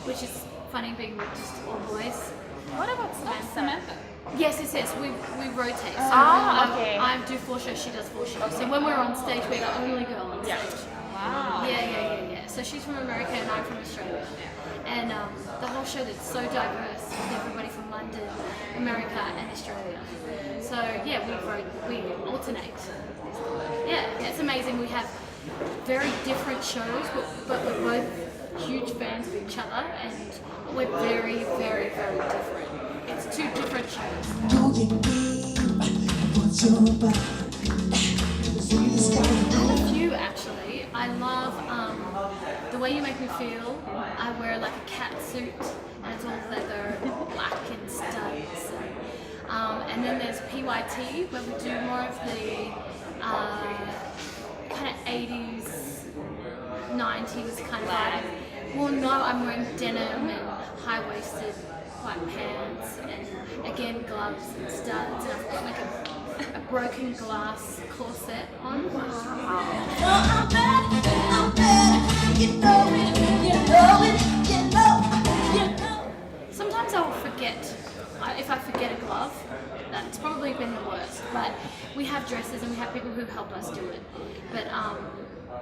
Which is funny being with just all boys. What about Samantha? Yes. We rotate. So okay. I do 4 shows, she does 4 shows. Okay. So when we're on stage, we're the only girl on stage. Wow. Yeah. So she's from America and I'm from Australia. And the whole show that's so diverse with everybody from London, America and Australia. So yeah, we alternate. Yeah, it's amazing. We have very different shows, but we're both huge fans of each other, and we're very, very, very different. It's 2 different shows. I have a few actually. I love The Way You Make Me Feel. I wear like a cat suit, and it's all leather, black and studs. And then there's PYT, where we do more of the kind of 80s, 90s kind of vibe. Well, no, I'm wearing denim and high-waisted white pants, and again gloves and studs, and I've got like a broken glass corset on. Sometimes I will forget. If I forget a glove, that's probably been the worst. But we have dresses and we have people who help us do it. But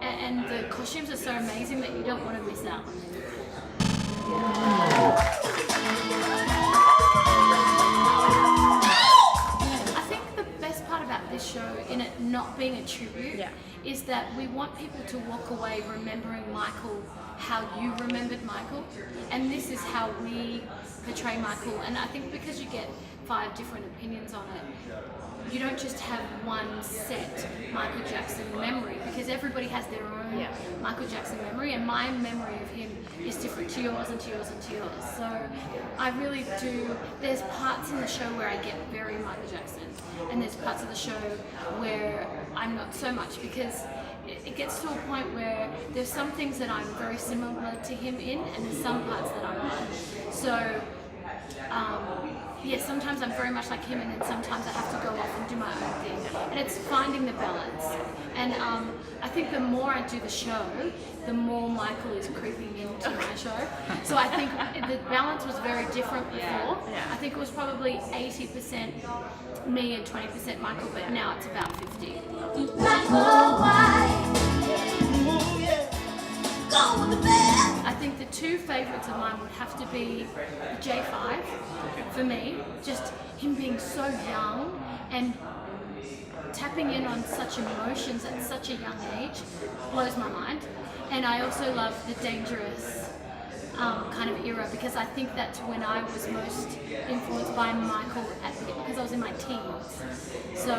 and the costumes are so amazing that you don't want to miss out. I think the best part about this show, in it not being a tribute, is that we want people to walk away remembering Michael how you remembered Michael, and this is how we portray Michael. And I think because you get 5 different opinions on it, you don't just have one set Michael Jackson memory, because everybody has their own Michael Jackson memory, and my memory of him is different to yours and to yours and to yours. So I really do, there's parts in the show where I get very Michael Jackson, and there's parts of the show where I'm not so much, because it gets to a point where there's some things that I'm very similar to him in, and there's some parts that I'm not. So yeah, sometimes I'm very much like him, and then sometimes I have to go off and do my own thing. And it's finding the balance. And I think the more I do the show, the more Michael is creeping into my show. So I think the balance was very different before. I think it was probably 80% me and 20% Michael, but now it's about 50. I think the 2 favourites of mine would have to be J5 for me, just him being so young and tapping in on such emotions at such a young age blows my mind. And I also love the Dangerous kind of era, because I think that's when I was most influenced by Michael because I was in my teens. So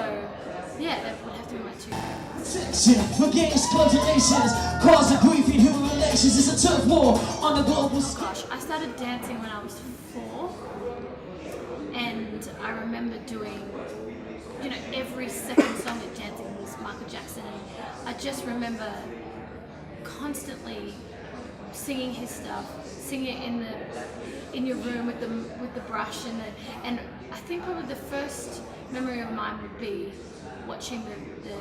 yeah, that would have to be my 2 favorites. For games, congratulations, cause of grief in human relations. It's a turf war on the global scale. Gosh, I started dancing when I was 4, and I remember doing, every second song at dancing was Michael Jackson, and I just remember constantly singing his stuff, singing it in your room with the brush and I think probably the first memory of mine would be watching the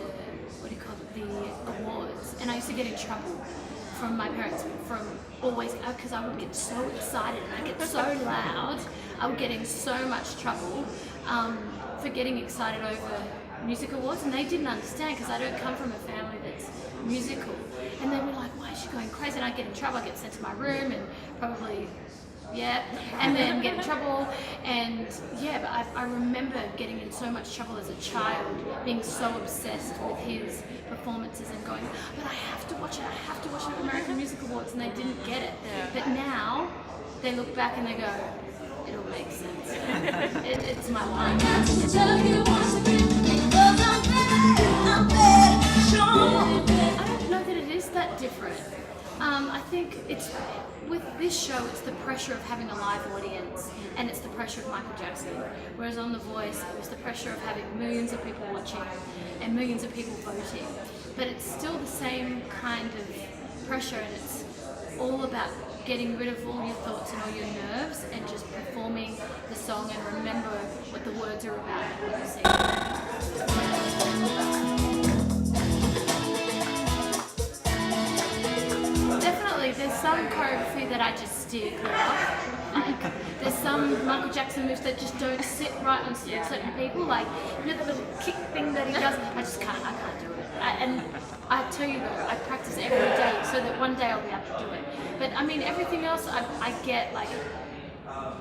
awards, and I used to get in trouble from my parents from always, because I would get so excited and I get so loud, I would get in so much trouble for getting excited over music awards, and they didn't understand because I don't come from a family that's musical, and they were like, why is she going crazy? And I get in trouble, I get sent to my room and probably and then get in trouble, and but I remember getting in so much trouble as a child, being so obsessed with his performances and going, but I have to watch it at American Music Awards, and they didn't get it. But now they look back and they go, it all makes sense. It's my life. I don't know that it is that different. I think it's, with this show, it's the pressure of having a live audience, and it's the pressure of Michael Jackson. Whereas on The Voice, it was the pressure of having millions of people watching and millions of people voting. But it's still the same kind of pressure, and it's all about getting rid of all your thoughts and all your nerves and just performing the song and remember what the words are about and what you sing. Definitely, there's some choreography that I just steer clear of. Like, there's some Michael Jackson moves that just don't sit right on certain people. Like, you know, the little kick thing that he does. I can't do it. And I tell you though, I practice every day so that one day I'll be able to do it. But I mean, everything else I get like.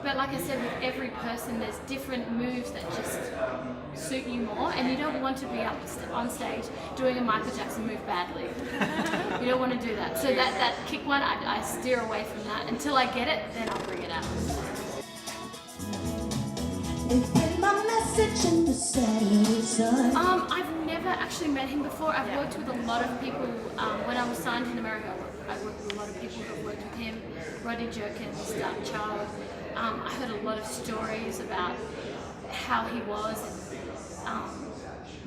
But like I said, with every person, there's different moves that just suit you more, and you don't want to be up on stage doing a Michael Jackson move badly. You don't want to do that. So that kick one, I steer away from that until I get it, then I'll bring it out. I've never actually met him before. I've worked with a lot of people. When I was signed in America, I worked with a lot of people who've worked with him. Rodney Jerkins, Dark Child. I heard a lot of stories about how he was. And,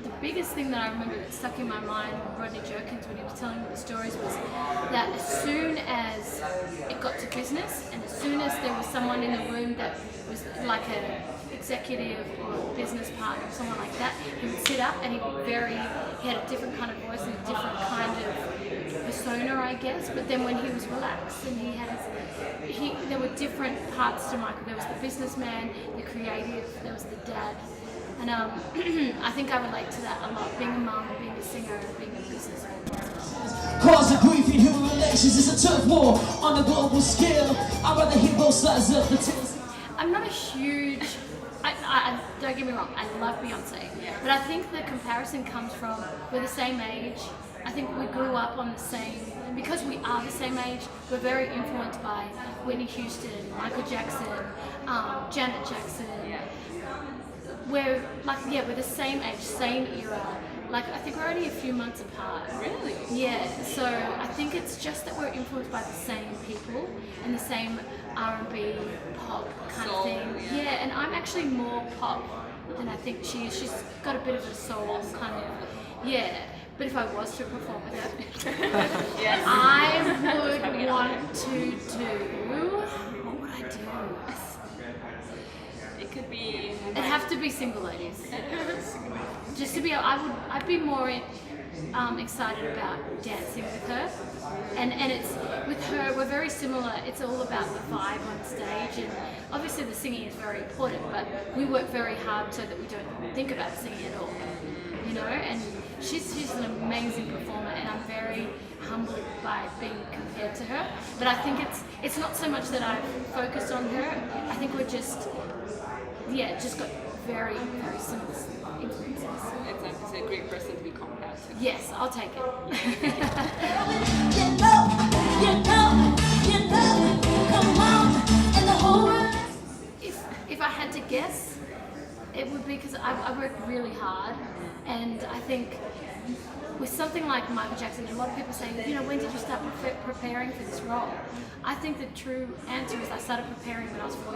the biggest thing that I remember that stuck in my mind with Rodney Jerkins when he was telling me the stories was that as soon as it got to business and as soon as there was someone in the room that was like an executive or a business partner or someone like that, he would sit up and he had a different kind of voice and a different kind of persona, I guess. But then when he was relaxed and there were different parts to Michael. There was the businessman, the creative, there was the dad. And I think I relate to that a lot, being a mum, being a singer, and being a businesswoman. Cause of grief in human relations is a tough war on a global scale. I'd rather hear both sides of the tale. I'm not a huge, don't get me wrong, I love Beyonce, but I think the comparison comes from we're the same age. I think we grew up on the same, and because we are the same age, we're very influenced by Whitney Houston, Michael Jackson, Janet Jackson. We're the same age, same era. Like, I think we're only a few months apart. Really? Yeah, so I think it's just that we're influenced by the same people and the same R&B, pop kind of thing. Yeah, and I'm actually more pop than I think she is. She's got a bit of a soul kind of, But if I was to perform with her, I would want to do, what would I do? It could be. It'd have to be single ladies. Just to be, I'd be more excited about dancing with her, and it's with her. We're very similar. It's all about the vibe on stage, and obviously the singing is very important. But we work very hard so that we don't think about singing at all. You know, and she's an amazing performer, and I'm very humbled by being compared to her. But I think it's not so much that I've focused on her. I think we're just got very, very similar influences. It's a great person to be compared to. Yes, I'll take it. Come on, and the whole world. If I had to guess, it would be because I work really hard, and I think with something like Michael Jackson, a lot of people say, when did you start preparing for this role? I think the true answer is I started preparing when I was 4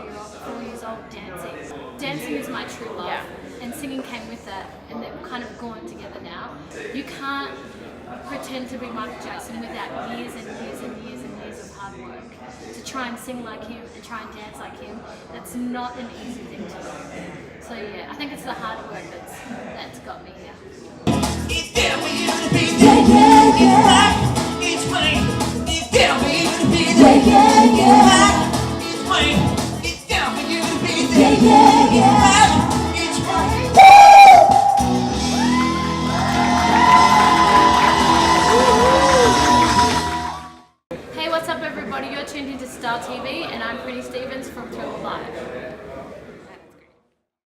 years old, dancing. Dancing is my true love, and singing came with that, and they've kind of gone together now. You can't pretend to be Michael Jackson without years and years and years and years of hard work. To try and sing like him and try and dance like him, that's not an easy thing to do. So I think it's the hard work that's got me here. It's there for you to be there, it's black, it's white. It's there for you to be there, it's black, it's white. It's there for you to be there, it's black, it's white. Hey, what's up everybody? You're tuned into Star TV and I'm Prinnie Stevens from Thrill Live.